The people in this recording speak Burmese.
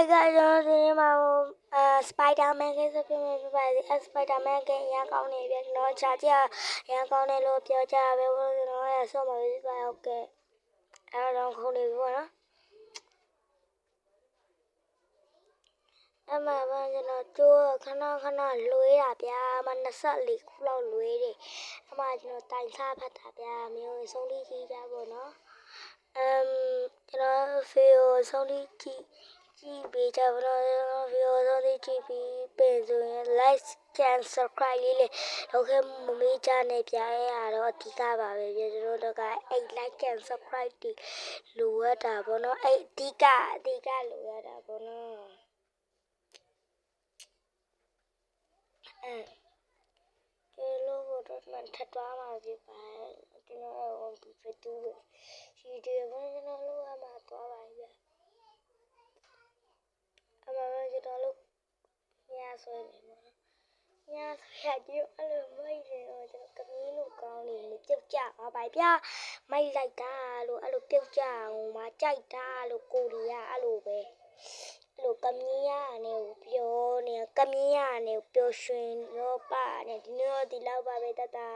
Hi guys, today Spider-Man ကိစ္စဖြစ်နေပြပါစီ Spider-Man ကရန်ကောင်းနေပြီကျွန်တော်ချာကြရန်ကောင်းတယ်လို့ပြောကြပဲဘို့ကျွန်တော်ရဆော့မှာပြပါဟုတ်ကဲ့အဲ့တော့ခုနေပြီပေါ့နော်အမှန်ပါကျွန်တော်ကျိုးခဏလွေးတာဗျာမ24ခုလောက်လွေးတယ်အမှကျွန်တော်တိုင်စားဖတ်တာဗျာမျိုးဆုံးလေးကြီးကြပေါ့နော်ကျွန်တော်ဖေကိုဆုံးလေးကြီးကြည့်ပေးကြပါတော့ဗီဒီယိုဆုံးလေးကြည့်ပြီးပြင်ဆိုရင် like and subscribe လေးလေတော့ခဲမမေးကြနဲ့ပြရဲရတော့အဓိကပါပဲပြကျွန်တော်တို့ကအဲ့ like and subscribe တီလိုရတာပေါ့နော်အဲ့အဓိကလိုရတာပေါ့နော်ကဲလို့တော့မှထပ်သွားမှာပြပါကျွန်တော်တို့ဒီဖက်တူရှိတယ်ဘာကျွန်တော်လို့အမှသွားပါဗျာအမှန်ကျွန်တော်လို့ညာဆွဲနေမှာညာဆွဲကြည့်အဲ့လိုမိုက်တယ်တော့ကျွန်တော်ကမင်းလို့ကောင်းနေမပြုတ်ကြပါပါဗျာမိုက်လိုက်တာလို့အဲ့လိုပြုတ်ကြအောင်မကြိုက်တာလို့ကိုရီးယားအဲ့လိုပဲအဲ့လိုကမင်းရနေကိုပြောနေကမင်းရနေကိုပျော်ရွှင်ရောပါနေဒီနေ့တော့ဒီလောက်ပါပဲတတာ